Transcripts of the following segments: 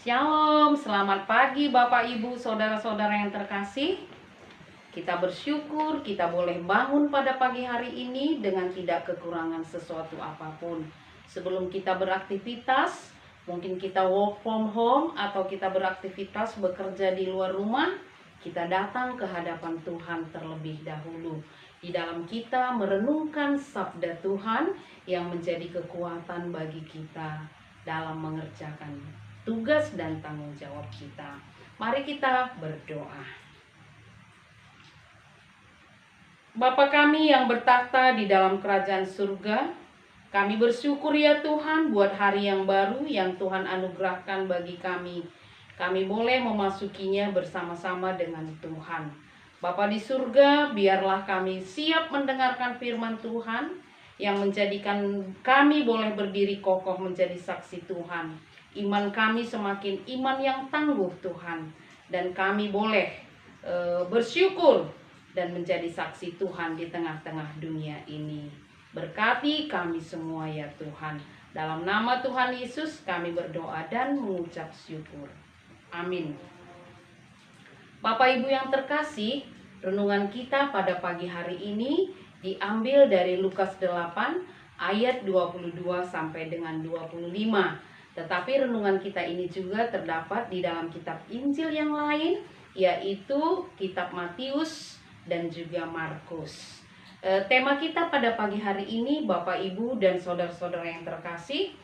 Shalom, selamat pagi Bapak Ibu, saudara-saudara yang terkasih. Kita bersyukur kita boleh bangun pada pagi hari ini dengan tidak kekurangan sesuatu apapun. Sebelum kita beraktivitas, mungkin kita work from home atau kita beraktivitas bekerja di luar rumah, kita datang ke hadapan Tuhan terlebih dahulu. Di dalam kita merenungkan sabda Tuhan yang menjadi kekuatan bagi kita dalam mengerjakan tugas dan tanggung jawab kita. Mari kita berdoa. Bapa kami yang bertakhta di dalam kerajaan surga, kami bersyukur ya Tuhan buat hari yang baru yang Tuhan anugerahkan bagi kami. Kami boleh memasukinya bersama-sama dengan Tuhan. Bapa di surga, biarlah kami siap mendengarkan firman Tuhan yang menjadikan kami boleh berdiri kokoh menjadi saksi Tuhan. Iman kami semakin iman yang tangguh Tuhan, dan kami boleh bersyukur dan menjadi saksi Tuhan di tengah-tengah dunia ini. Berkati kami semua ya Tuhan. Dalam nama Tuhan Yesus kami berdoa dan mengucap syukur. Amin. Bapak Ibu yang terkasih, renungan kita pada pagi hari ini diambil dari Lukas 8 ayat 22 sampai dengan 25. Tetapi renungan kita ini juga terdapat di dalam kitab Injil yang lain, yaitu kitab Matius dan juga Markus. Tema kita pada pagi hari ini, Bapak Ibu dan saudara-saudara yang terkasih,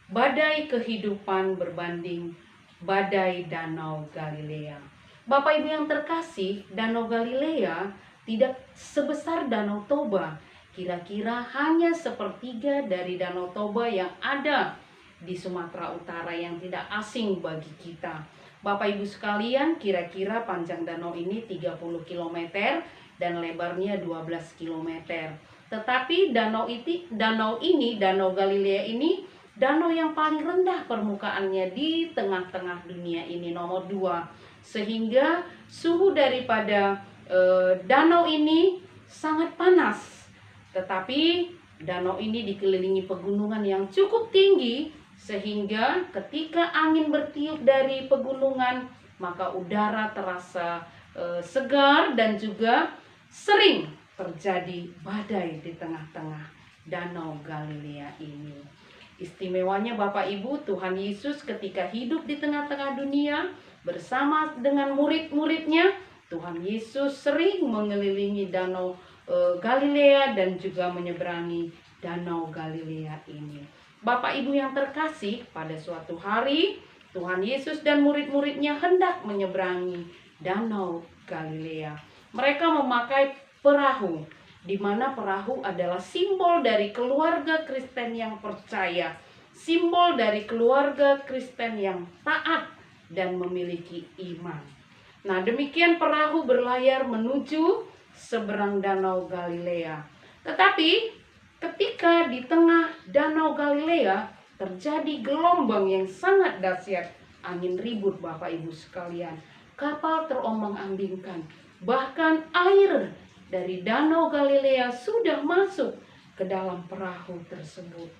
badai kehidupan berbanding badai Danau Galilea. Bapak Ibu yang terkasih, Danau Galilea tidak sebesar Danau Toba. Kira-kira hanya sepertiga dari Danau Toba yang ada di Sumatera Utara yang tidak asing bagi kita. Bapak Ibu sekalian, kira-kira panjang danau ini 30 km dan lebarnya 12 km. Tetapi danau Galilea ini, danau yang paling rendah permukaannya di tengah-tengah dunia ini, nomor 2. Sehingga suhu daripada danau ini sangat panas. Tetapi danau ini dikelilingi pegunungan yang cukup tinggi, sehingga ketika angin bertiup dari pegunungan, maka udara terasa segar dan juga sering terjadi badai di tengah-tengah Danau Galilea ini. Istimewanya Bapak Ibu, Tuhan Yesus ketika hidup di tengah-tengah dunia bersama dengan murid-muridnya, Tuhan Yesus sering mengelilingi Danau Galilea dan juga menyeberangi Danau Galilea ini. Bapak Ibu yang terkasih, pada suatu hari Tuhan Yesus dan murid-muridnya hendak menyeberangi Danau Galilea. Mereka memakai perahu, di mana perahu adalah simbol dari keluarga Kristen yang percaya, simbol dari keluarga Kristen yang taat dan memiliki iman. Nah, demikian perahu berlayar menuju seberang Danau Galilea. Tetapi ketika di tengah Danau Galilea terjadi gelombang yang sangat dahsyat, angin ribut Bapak Ibu sekalian, kapal terombang-ambingkan, bahkan air dari Danau Galilea sudah masuk ke dalam perahu tersebut.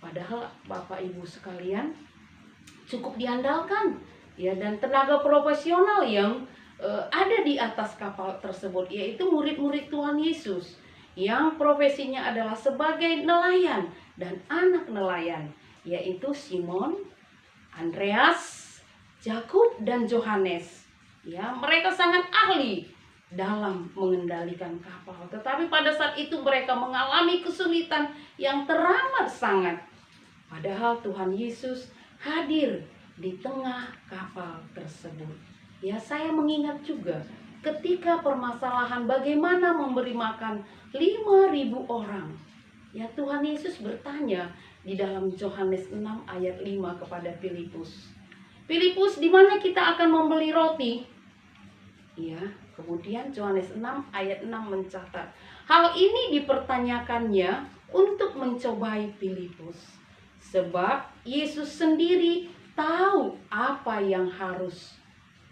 Padahal Bapak Ibu sekalian cukup diandalkan ya, dan tenaga profesional yang ada di atas kapal tersebut, yaitu murid-murid Tuhan Yesus yang profesinya adalah sebagai nelayan dan anak nelayan, yaitu Simon, Andreas, Yakub dan Yohanes. Ya, mereka sangat ahli dalam mengendalikan kapal. Tetapi pada saat itu mereka mengalami kesulitan yang teramat sangat. Padahal Tuhan Yesus hadir di tengah kapal tersebut. Ya, saya mengingat juga ketika permasalahan bagaimana memberi makan 5.000 orang. Ya, Tuhan Yesus bertanya di dalam Yohanes 6 ayat 5 kepada Filipus. Filipus, di mana kita akan membeli roti? Ya, kemudian Yohanes 6 ayat 6 mencatat, hal ini dipertanyakannya untuk mencobai Filipus. Sebab Yesus sendiri tahu apa yang harus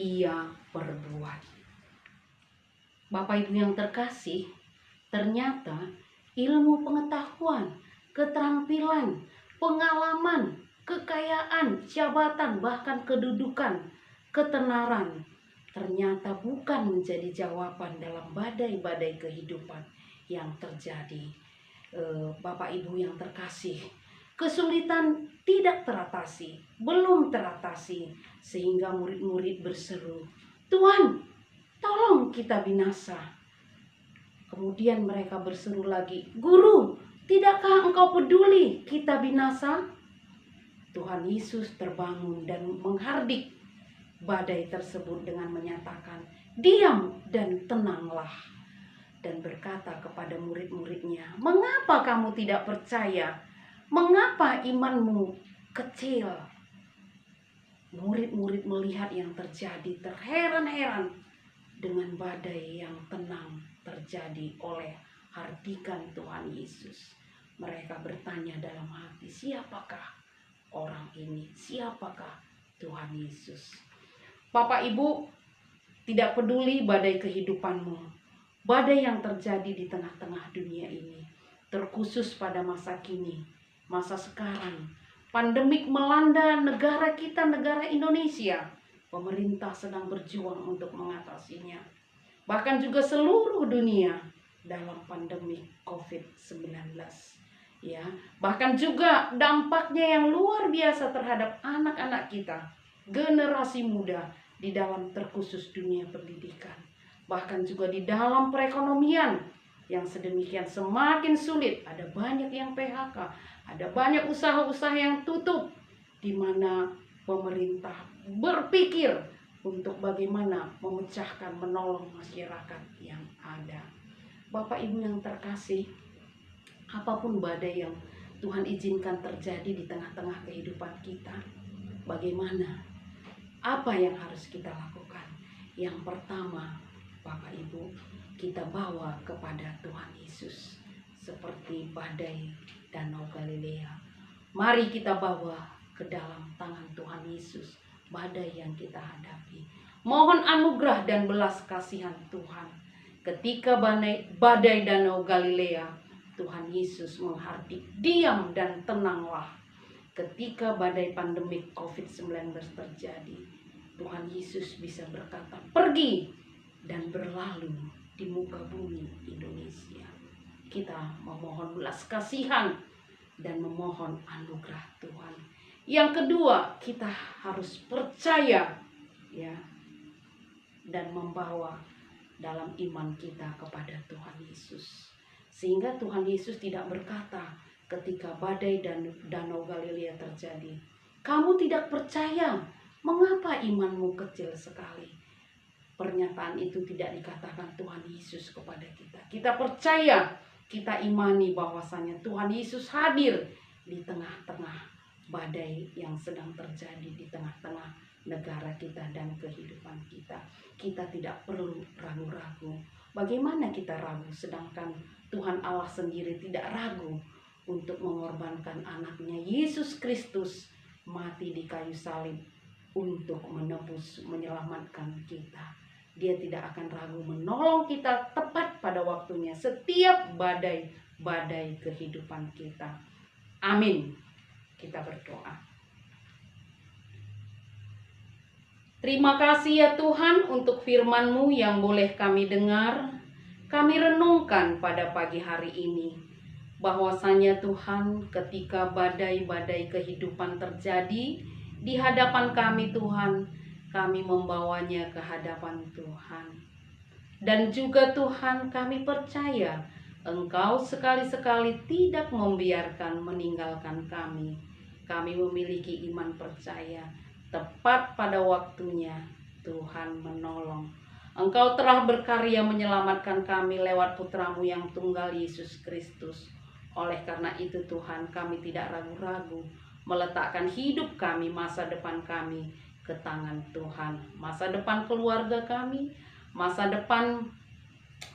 ia perbuat. Bapak Ibu yang terkasih, ternyata ilmu pengetahuan, keterampilan, pengalaman, kekayaan, jabatan, bahkan kedudukan, ketenaran, ternyata bukan menjadi jawaban dalam badai-badai kehidupan yang terjadi. Bapak Ibu yang terkasih, kesulitan tidak teratasi, belum teratasi, sehingga murid-murid berseru, "Tuhan, tolong kita binasa." Kemudian mereka berseru lagi, "Guru, tidakkah engkau peduli kita binasa?" Tuhan Yesus terbangun dan menghardik badai tersebut dengan menyatakan, "Diam dan tenanglah." Dan berkata kepada murid-muridnya, "Mengapa kamu tidak percaya? Mengapa imanmu kecil?" Murid-murid melihat yang terjadi, terheran-heran dengan badai yang tenang terjadi oleh hardikan Tuhan Yesus. Mereka bertanya dalam hati, siapakah orang ini? Siapakah Tuhan Yesus? Bapak Ibu, tidak peduli badai kehidupanmu, badai yang terjadi di tengah-tengah dunia ini, terkhusus pada masa kini, masa sekarang, pandemik melanda negara kita, negara Indonesia. Pemerintah sedang berjuang untuk mengatasinya. Bahkan juga seluruh dunia dalam pandemi COVID-19. Ya, bahkan juga dampaknya yang luar biasa terhadap anak-anak kita, generasi muda di dalam terkhusus dunia pendidikan. Bahkan juga di dalam perekonomian yang sedemikian semakin sulit. Ada banyak yang PHK, ada banyak usaha-usaha yang tutup, di mana pemerintah berpikir untuk bagaimana memecahkan, menolong masyarakat yang ada. Bapak Ibu yang terkasih, apapun badai yang Tuhan izinkan terjadi di tengah-tengah kehidupan kita, bagaimana? Apa yang harus kita lakukan? Yang pertama, Bapak Ibu, kita bawa kepada Tuhan Yesus seperti badai Danau Galilea. Mari kita bawa ke dalam tangan Tuhan Yesus badai yang kita hadapi. Mohon anugerah dan belas kasihan Tuhan. Ketika badai Danau Galilea, Tuhan Yesus menghardik, "Diam dan tenanglah." Ketika badai pandemik COVID-19 terjadi, Tuhan Yesus bisa berkata, "Pergi," dan berlalu di muka bumi Indonesia. Kita memohon belas kasihan dan memohon anugerah Tuhan. Yang kedua, kita harus percaya, ya, dan membawa dalam iman kita kepada Tuhan Yesus. Sehingga Tuhan Yesus tidak berkata ketika badai dan Danau Galilea terjadi, "Kamu tidak percaya, mengapa imanmu kecil sekali?" Pernyataan itu tidak dikatakan Tuhan Yesus kepada kita. Kita percaya, kita imani bahwasanya Tuhan Yesus hadir di tengah-tengah badai yang sedang terjadi di tengah-tengah negara kita dan kehidupan kita. Kita tidak perlu ragu-ragu. Bagaimana kita ragu sedangkan Tuhan Allah sendiri tidak ragu untuk mengorbankan anaknya Yesus Kristus mati di kayu salib untuk menebus, menyelamatkan kita. Dia tidak akan ragu menolong kita tepat pada waktunya setiap badai-badai kehidupan kita. Amin. Kita berdoa. Terima kasih ya Tuhan untuk firman-Mu yang boleh kami dengar, kami renungkan pada pagi hari ini. Bahwasanya Tuhan, ketika badai-badai kehidupan terjadi di hadapan kami Tuhan, kami membawanya ke hadapan Tuhan. Dan juga Tuhan, kami percaya Engkau sekali-sekali tidak membiarkan meninggalkan kami. Kami memiliki iman percaya, tepat pada waktunya Tuhan menolong. Engkau telah berkarya menyelamatkan kami lewat Putra-Mu yang tunggal Yesus Kristus. Oleh karena itu Tuhan, kami tidak ragu-ragu meletakkan hidup kami, masa depan kami ke tangan Tuhan. Masa depan keluarga kami, masa depan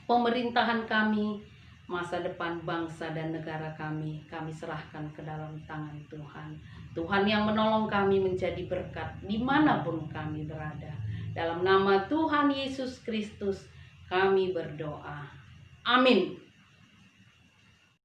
pemerintahan kami, masa depan bangsa dan negara kami serahkan ke dalam tangan Tuhan. Tuhan yang menolong kami menjadi berkat dimanapun kami berada. Dalam nama Tuhan Yesus Kristus kami berdoa. Amin.